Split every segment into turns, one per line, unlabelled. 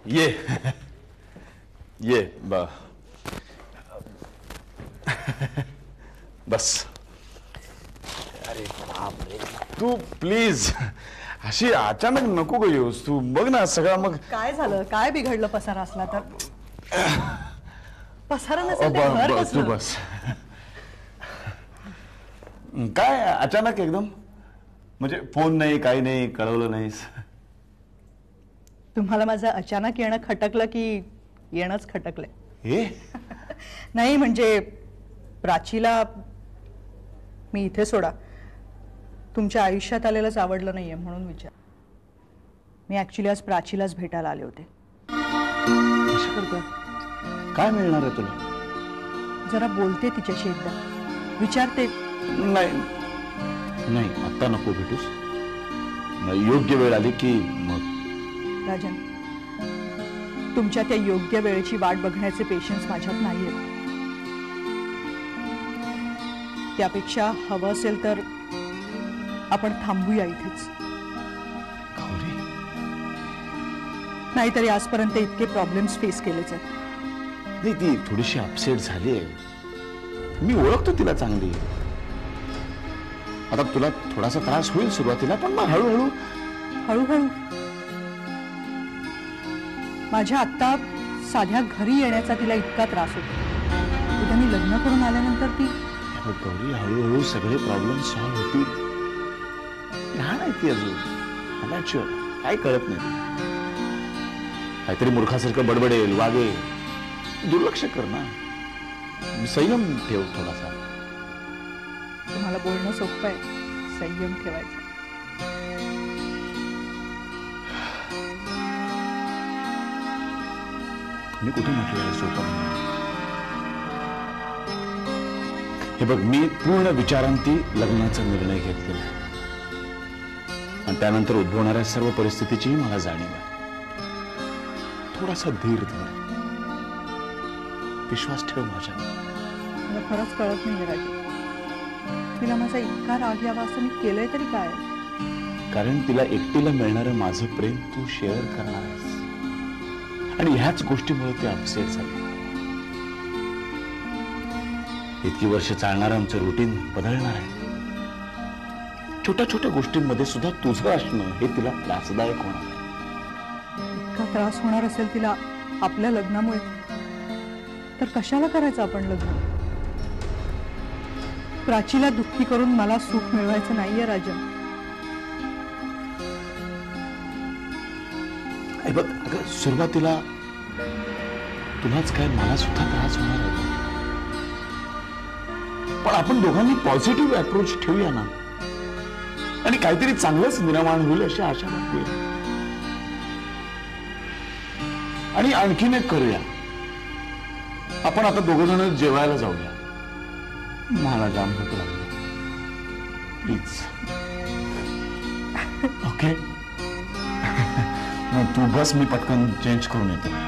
ये ये बस. अरे बापरे, तू प्लीज अशी अचानक नको ग येऊस. तू बघ ना सगळं. मग
काय झालं? काय बिघडलं? पसारा असला तर पसारा नसेल तर घर
तू
कसलं?
बस. काय अचानक एकदम? म्हणजे फोन नाही, काही नाही, कळवलं नाहीस?
तुम्हाला माझं अचानक येणं खटकलं की येणंच खटकलंय?
हे
नाही म्हणजे प्राचीला मी इथे सोडा, तुमच्या आयुष्यात आलेलंच आवडलं नाहीये म्हणून विचार. मी ऍक्च्युली आज प्राचीलाच भेटायला आले होते.
कसं करता? काय मिळणार आहे तुला?
जरा बोलते तिच्याशी, एकदा विचारते.
नाही नाही, आता नको भेटूस. योग्य वेळ आली की मग.
राजन, तुमच्या त्या योग्य वेळेची वाट बघण्याचे पेशन्स माझ्यात नाहीये. त्यापेक्षा हवं असेल तर आपण थांबूया इथेच. नाहीतरी आजपर्यंत इतके प्रॉब्लेम्स फेस केलेच आहेत.
नाही, ती थोडीशी अपसेट झाली आहे. मी ओळखतो तिला चांगली. आता तुला थोडासा त्रास होईल सुरुवातीला, पण मग हळूहळू
हळूहळू. माझ्या आत्ता साध्या घरी येण्याचा तिला इतका त्रास होतो. उद्या मी लग्न करून आल्यानंतर ती
गौरी, हळूहळू सगळे प्रॉब्लेम सॉल्व्ह होतील. लहान आहे ती अजून, अमॅच्युअर, काय कळत नाही. काहीतरी मूर्खासारखं बडबडेल, वागे. दुर्लक्ष कर ना. संयम ठेव थोडासा.
तुम्हाला बोलणं सोपं आहे, संयम ठेवायचा.
मी कुठे म्हटलं सोपं नाही. हे बघ, मी पूर्ण विचारांती लग्नाचा निर्णय घेतलेला आहे आणि त्यानंतर उद्भवणाऱ्या सर्व परिस्थितीचीही मला जाणीव आहे. थोडासा धीर धर, विश्वास ठेव माझ्या.
मला खरंच कळत नाही राजू, तिला माझा इतका राग यावा असं मी केलंय तरी काय?
कारण तिला एकटीला मिळणारं माझं प्रेम तू शेअर करणार आहेस आणि ह्याच गोष्टीमुळे ती अपसेट झाली. इतकी वर्ष चालणारं आमचं रुटीन बदलणार आहे. छोट्या छोट्या गोष्टींमध्ये सुद्धा तुझं असणं हे तिला त्रासदायक होणार आहे.
इतका त्रास होणार असेल तिला आपल्या लग्नामुळे, तर कशाला करायचं आपण लग्न? प्राचीला दुःखी करून मला सुख मिळवायचं नाहीये राजन.
बघ, अगं सुरुवातीला तुलाच काय, मला सुद्धा त्रास होणार आहे. पण आपण दोघांनी पॉझिटिव्ह अप्रोच ठेवूया ना आणि काहीतरी चांगलंच निर्माण होईल अशी आशा दाखवूया. आणि आणखीन एक करूया. आपण आता दोघ जण जेवायला जाऊया. मला जाम भूक लागली. प्लीज. ओके, मग तू बस, मी पटकन चेंज करून येतो.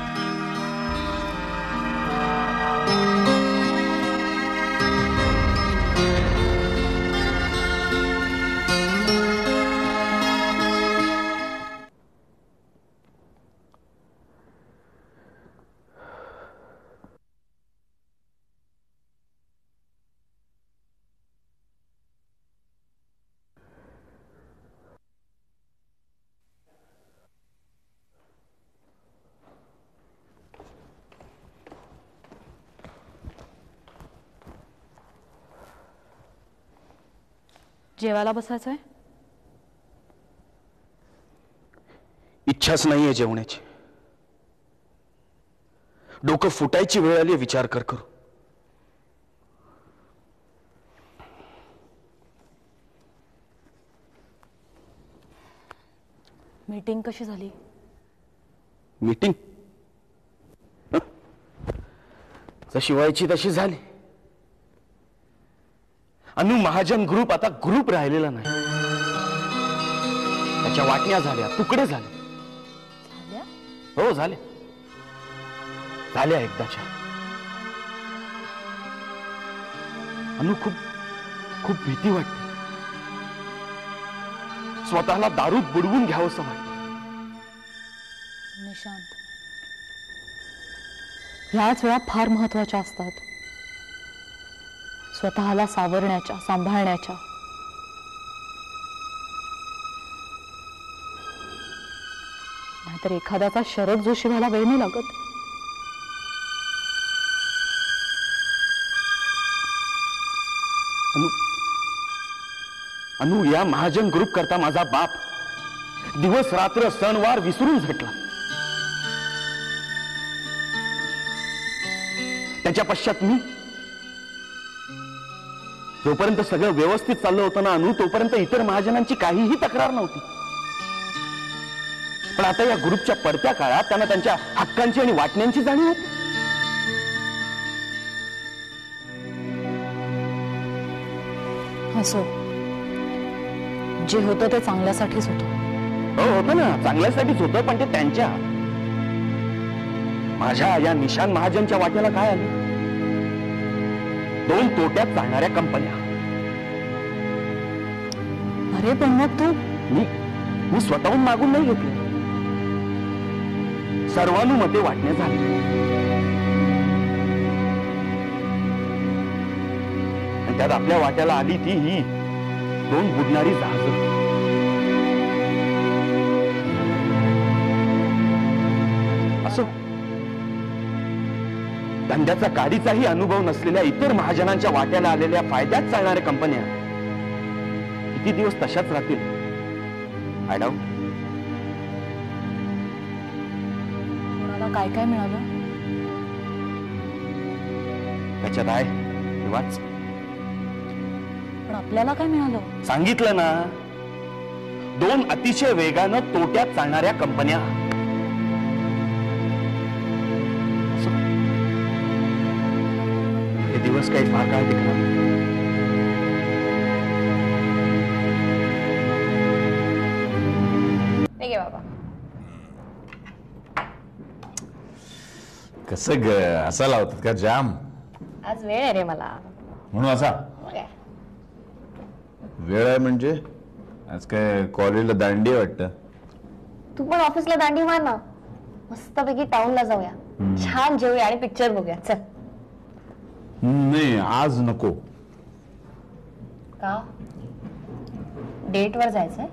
जेवायला बसायचंय?
इच्छाच नाहीये जेवण्याची. डोकं फुटायची वेळ आली. विचार कर करू.
मीटिंग कशी झाली?
मीटिंग जशी व्हायची तशी झाली. अनु महाजन ग्रुप आता ग्रुप राहिलेला नाही. त्याच्या वाटण्या झाल्या, तुकडे झाले. हो, झाले झाल्या एकदाच्या. अनु खूप खूप भीती वाटते. स्वतःला दारूत बुडवून घ्यावंसं वाटतं.
निशांत, ह्याच वेळा फार महत्वाच्या असतात, स्वतःला सावरण्याच्या, सांभाळण्याच्या. नाहीतर एखाद्याचा शरद जोशी व्हायला वेळ नाही लागत.
अनु, या महाजन ग्रुप करता माझा बाप दिवस रात्र सणवार विसरून झटला. त्याच्या पश्चात मी, जोपर्यंत सगळं व्यवस्थित चाललं होतं ना अनु, तोपर्यंत इतर महाजनांची काहीही तक्रार नव्हती. पण आता या ग्रुपच्या पडत्या काळात त्यांना त्यांच्या हक्कांची आणि वाटण्यांची जाणीव होती.
असो, जे होतं ते चांगल्यासाठीच होतं.
हो, होतं ना, चांगल्यासाठीच होतं, पण ते त्यांच्या, माझ्या या निशान महाजनच्या वाट्याला काय आलं? 2 तोट्यात चालणाऱ्या कंपन्या.
अरे पण मग तू
मी स्वतःहून मागून नाही घेतले, सर्वानुमते वाटण्या झाली. आणि त्यात आपल्या वाट्याला आली ती ही 2 बुडणारी जहाजं. असो, धंद्याचा काडीचाही अनुभव नसलेल्या इतर महाजनांच्या वाट्याला आलेल्या फायद्यात चालणाऱ्या कंपन्या किती दिवस तशाच राहतील? I doubt.
कोणाला काय काय मिळालं?
त्याच्यात आहे हे वाच.
पण आपल्याला काय मिळालं?
सांगितलं ना, 2 अतिशय वेगानं तोट्यात चालणाऱ्या कंपन्या. हे दिवस काही फार काळ टिकणार नाही.
बाबा
कसं ग असा लावतात का जाम?
आज वेळ आहे रे मला,
म्हणून असा वेळ आहे म्हणजे आज काय कॉलेजला दांडी वाटतं?
तू पण ऑफिसला दांडी मार ना, मस्तपैकी टाउनला जाऊया, छान जेवूया आणि पिक्चर बघूया. चल.
नाही आज नको.
का? डेट वर जायचंय?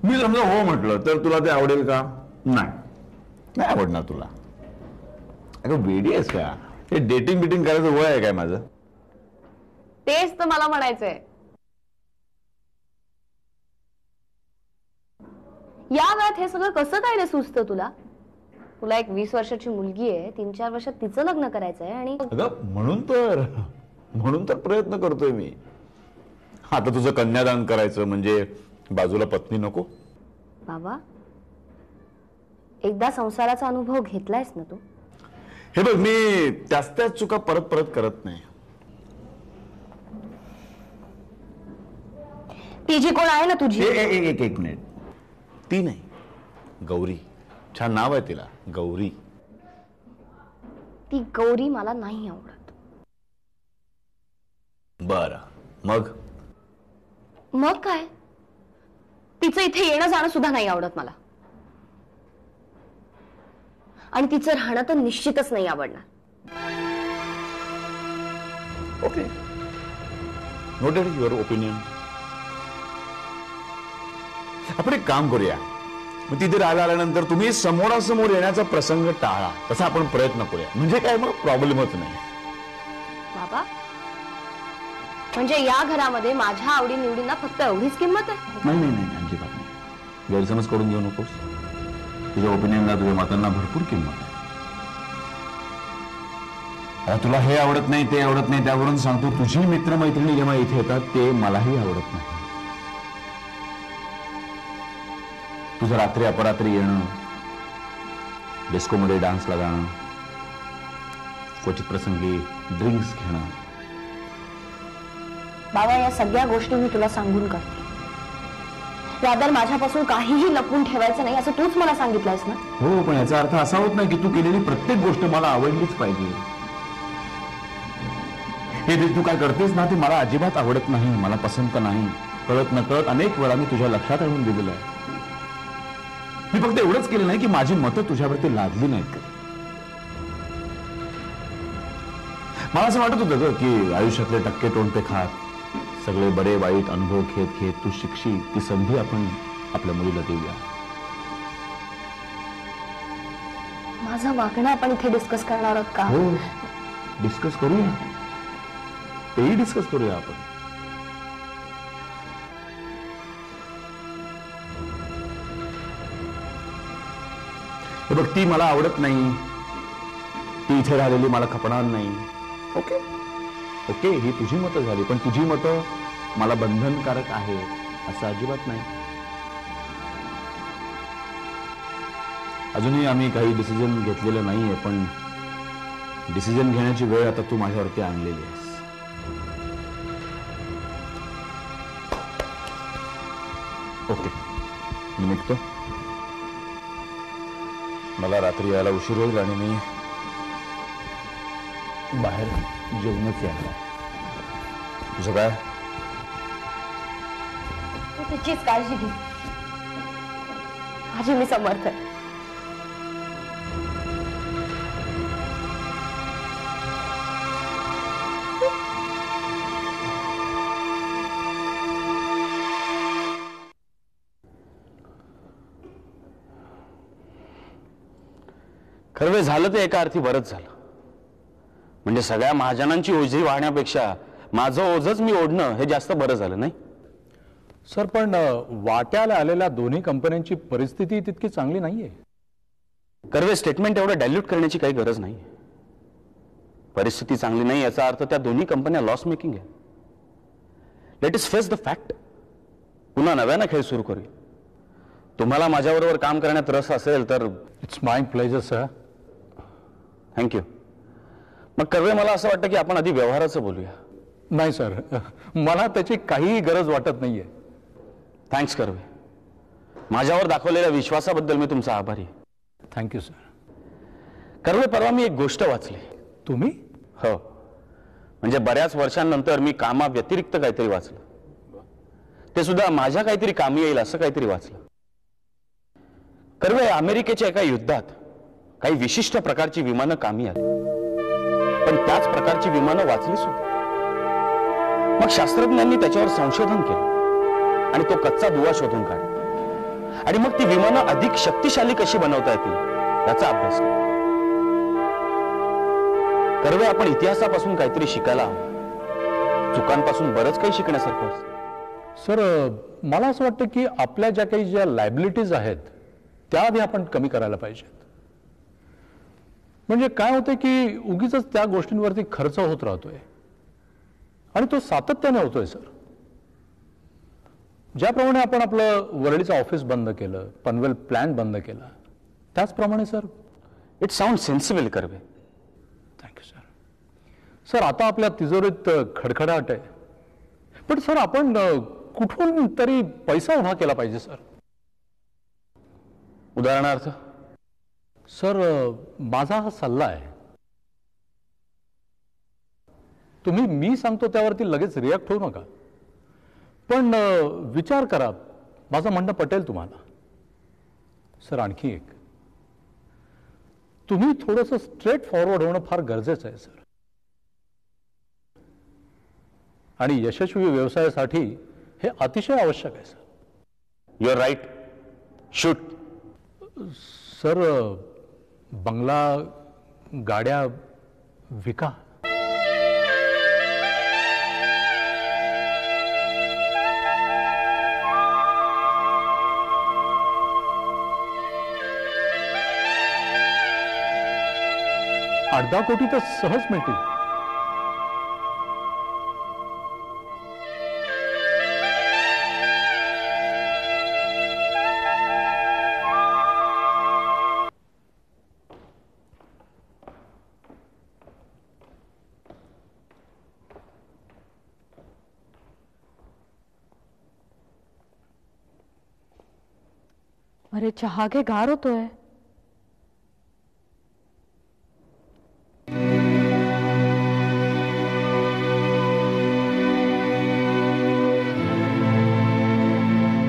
मी समजा हो म्हटलं तर तुला ते आवडेल का? नाही, नाही आवडणार तुला. अगं वेडी आहेस का? हे डेटिंग बिटिंग करायचं वय आहे काय माझं?
तेच तर मला म्हणायचंय. या वयात हे सगळं कसं काय रे सुचतं तुला? तुला एक 20 वर्षाची मुलगी आहे, 3-4 वर्षात तिचं लग्न करायचंय आणि
अगं म्हणून तर प्रयत्न करतोय मी. आता तुझं कन्यादान करायचं म्हणजे बाजूला पत्नी नको?
बाबा, एकदा संसाराचा अनुभव घेतलायस ना तू?
हे बघ, मी त्याच चुका परत परत करत नाही.
ती जी कोण आहे ना तुझी,
एक मिनिट. ती नाही, गौरी. छान नाव आहे तिला, गौरी.
ती गौरी मला नाही आवडत.
बरं,
मग काय? तिचं इथे येणं जाणं सुद्धा नाही आवडत मला, आणि तिचं राहणं तर निश्चितच नाही आवडणार.
Okay, noted your opinion. आपण एक काम करूया, मग तिथे राहायला आल्यानंतर तुम्ही समोरासमोर येण्याचा प्रसंग टाळा, तसा आपण प्रयत्न करूया. म्हणजे काय, मग प्रॉब्लेमच नाही.
बाबा, म्हणजे या घरामध्ये माझ्या आवडी निवडींना फक्त एवढीच किंमत आहे?
नाही, अजिबात नाही. गैरसमज करून घेऊ नकोस. तुझ्या ओपिनियनला, तुझ्या मतांना भरपूर किंमत आहे. आता तुला हे आवडत नाही, ते आवडत नाही, त्यावरून सांगतो, तुझी मित्रमैत्रिणी जेव्हा इथे येतात ते मलाही आवडत नाही. तुझं रात्री अपरात्री येणं, डिस्कोमध्ये डान्सला जाणं, क्वचित प्रसंगी ड्रिंक्स घेणं.
बाबा, या सगळ्या गोष्टी मी तुला सांगून करते. रादर माझ्यापासून काहीही लपवून ठेवायचं नाही असं तूच मला सांगितलंयस ना?
हो, पण याचा अर्थ असा होत नाही की तू केलेली प्रत्येक गोष्ट मला आवडलीच पाहिजे. हे जे तू काय करतेस ना, ते मला अजिबात आवडत नाही, मला पसंत नाही. कळत नकळत अनेक वेळा मी तुझ्या लक्षात आणून दिलेलं आहे. मी फक्त एवढंच केलं नाही की माझी मतं तुझ्यावरती लादली नाहीत कधी. मला असं वाटत होतं ग की आयुष्यातले टक्के टोणपे खात सगळे बरे वाईट अनुभव घेत घेत तू शिकशी, ती संधी आपण आपल्या मुलीला देऊया.
माझं वागणं आपण इथे डिस्कस करणार आहोत का?
हो, डिस्कस करूया, तेही डिस्कस करूया आपण. हे बघ, ती मला आवडत नाही, ती इथे राहिलेली मला खपणार नाही. ओके ओके, ही तुझी मतं झाली, पण तुझी मतं मला बंधनकारक आहे असं अजिबात नाही. अजूनही आम्ही काही डिसिजन घेतलेलं नाहीये, पण डिसिजन घेण्याची वेळ आता तू माझ्यावरती आणलेली आहेस. ओके, मी निघतो. मला रात्री यायला उशीर होईल आणि मी बाहेर जेवणच यायला. तुझं काय?
तू तिचीच काळजी घे, माझी मी समर्थ आहे.
खरं झालं ते एका अर्थी बरंच झालं. म्हणजे सगळ्या महाजनांची ओझी वाहण्यापेक्षा माझं ओझच मी ओढणं हे जास्त बरं झालं नाही.
सर, पण वाट्याला आलेल्या दोन्ही कंपन्यांची परिस्थिती तितकी चांगली नाहीये.
कर्वे, स्टेटमेंट एवढं डायल्यूट करण्याची काही गरज नाही. परिस्थिती चांगली नाही याचा अर्थ त्या दोन्ही कंपन्या लॉस मेकिंग आहे. Let us face the fact. पुन्हा नव्यानं खेळ सुरू करूया. तुम्हाला माझ्याबरोबर काम करण्यात रस असेल तर
it's my pleasure sir.
Thank you. मग कर्वे, मला असं वाटतं की आपण आधी व्यवहाराचं बोलूया.
नाही सर, मला त्याची काहीही गरज वाटत नाहीये.
थँक्स कर्वे. माझ्यावर दाखवलेल्या विश्वासाबद्दल मी तुमचा आभारी आहे.
Thank you sir.
कर्वे, परवा मी एक गोष्ट वाचली.
तुम्ही?
हो, म्हणजे बऱ्याच वर्षांनंतर मी कामा व्यतिरिक्त काहीतरी वाचलं. ते सुद्धा माझ्या काहीतरी कामी येईल असं काहीतरी वाचलं. कर्वे, अमेरिकेच्या एका युद्धात काही विशिष्ट प्रकारची विमानं कामी आली, पण त्याच प्रकारची विमानं वाचली सुद्धा. मग शास्त्रज्ञांनी त्याच्यावर संशोधन केलं आणि तो कच्चा दुवा शोधून काढला आणि मग ती विमानं अधिक शक्तिशाली कशी बनवता येतील याचा अभ्यास केला. कर्वे, आपण इतिहासापासून काहीतरी शिकायला हवं. चुकांपासून बरंच काही शिकण्यासारखं असतं.
सर, मला असं वाटतं की आपल्या ज्या लायबिलिटीज आहेत त्या आधी आपण कमी करायला पाहिजेत. म्हणजे काय होतं की उगीच त्या गोष्टींवरती खर्च होत राहतोय आणि तो सातत्याने होतोय. सर, ज्याप्रमाणे आपण आपलं वरळीचं ऑफिस बंद केलं, पनवेल प्लॅन बंद केला, त्याचप्रमाणे sir.
It sound sensible Karve.
Thank you sir. Sir, आता आपल्या तिजोरीत खडखडाट आहे, पण सर आपण कुठून तरी पैसा उभा केला पाहिजे. सर,
उदाहरणार्थ?
सर, माझा हा सल्ला आहे. तुम्ही मी सांगतो त्यावरती लगेच रिॲक्ट होऊ नका, पण विचार करा. माझं म्हणणं पटेल तुम्हाला. सर, आणखी एक, तुम्ही थोडंसं स्ट्रेट फॉरवर्ड होणं फार गरजेचं आहे. सर, आणि यशस्वी व्यवसायासाठी हे अतिशय आवश्यक आहे. Sir,
you are right. Shoot.
Sir, बंगला, गाड्या विका. $8-10 कोटी तर सहज मिळतील.
अरे चहा घे, गार होतोय.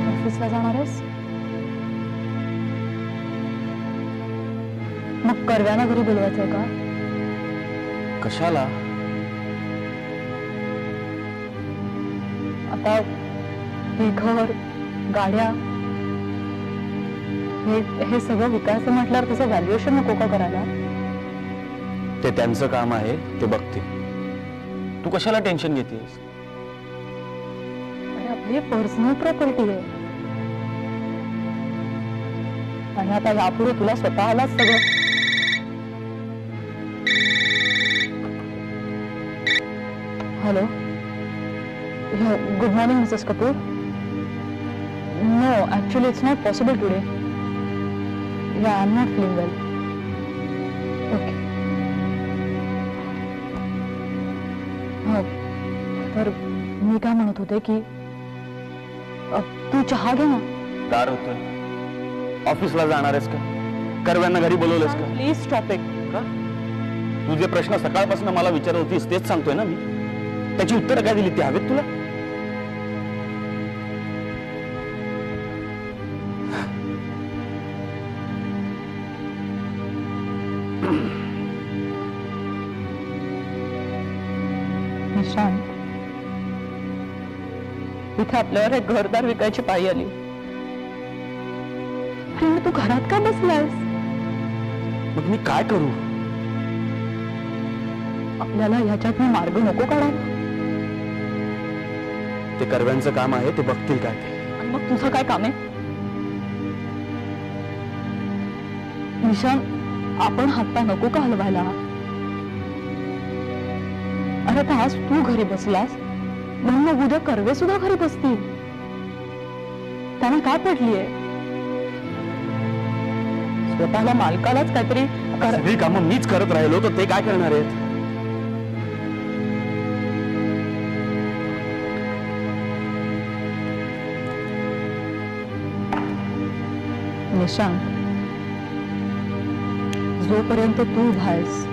ऑफिसला जाणार आहेस? कर्व्यांना घरी बोलवायचंय का?
कशाला?
आता हे घर, गाड्या, हे सगळं विकायचं म्हटल्यावर त्याचं व्हॅल्युएशन नको का करायला?
ते त्यांचं काम आहे, ते बघतील. तू कशाला टेन्शन घेतेस?
आणि आपली पर्सनल प्रॉपर्टी आहे. आणि आता यापुढे तुला स्वतःलाच सगळं. Hello, good morning Mrs Kapoor. No, actually it's not possible today. Yeah, I am not feeling well. Okay. हा, तर मी काय म्हणत होते की तू चहा घे ना.
गार होतोय. ऑफिसला जाणार आहेस का? कर्व्यांना घरी बोलवलंस का?
Please stop it.
का? तू जे प्रश्न सकाळपासून मला विचारत होतीस तेच सांगतोय ना मी. त्याची उत्तरं काय दिली ती हवेत तुला?
निशांत, इथे आपल्यावर एक घरदार विकायची पाळी आली. अरे मग तू घरात का बसलायस?
मग मी काय करू?
आपल्याला ह्याच्यात मार्ग नको काढायला?
ते कर्व्यांचं काम आहे, ते बघतील काय ते.
आणि मग तुझं काय काम आहे? निशांत, आपण हातपाय नको का हलवायला? अरे आता आज तू घरी बसलास म्हणून मग उद्या कर्वे सुद्धा घरी बसतील. त्यांना काय पडलीये? स्वतःला मालकालाच काहीतरी
सगळी कामं मीच करत राहिलो तर ते काय करणार आहेत?
निशांत, जोपर्यंत तू उभा आहेस,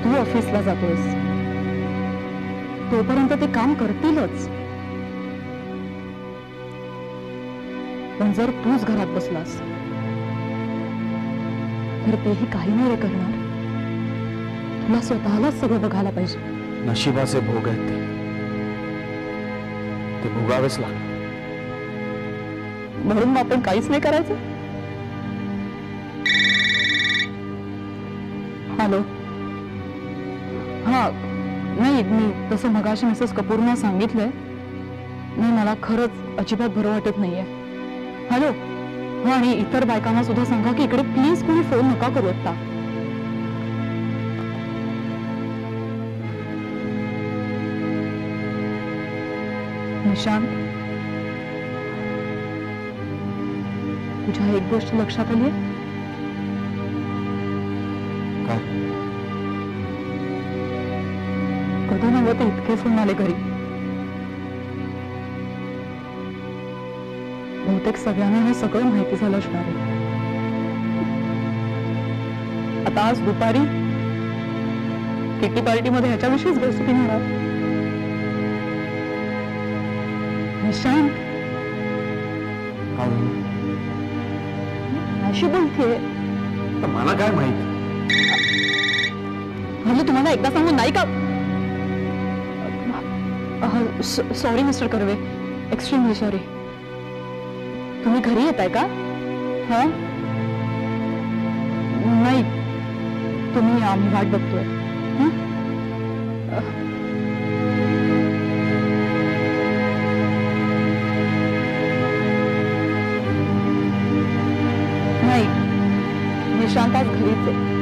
तू ऑफिसला जातोयस, तोपर्यंत ते काम करतीलच. पण जर तूच घरात बसलास तर तेही काही नाही रे करणार. तुला स्वतःलाच सगळं बघायला पाहिजे.
नशिबाचे भोग आहेत ते भोगावेच लागले.
म्हणून आपण काहीच नाही करायचं. हॅलो. हा, नाही, मी तसं मगाशी मिसेस कपूरने सांगितलंय. नाही, मला खरंच अजिबात बरं वाटत नाहीये. हॅलो. हा, आणि इतर बायकांना सुद्धा सांगा की इकडे प्लीज कोणी फोन नका करू आता. निशांत, तुझ्या एक गोष्ट लक्षात आली आहे? कधी नव्हे ते इतके फोन आले घरी. बहुतेक सगळ्यांना हे सगळं माहिती झालं असणार आहे. आता आज दुपारी किटी पार्टीमध्ये ह्याच्याविषयीच गोष्टी होणार. निशांत, अशी बोलतेय.
मला काय माहिती?
हॅलो, तुम्हाला एकदा सांगून नाही का? Sorry mister Karve, extremely sorry. तुम्ही घरी येताय का? हा, नाही, तुम्ही आम्ही वाट बघतोय. नाही, निशांत आज घरीच आहे.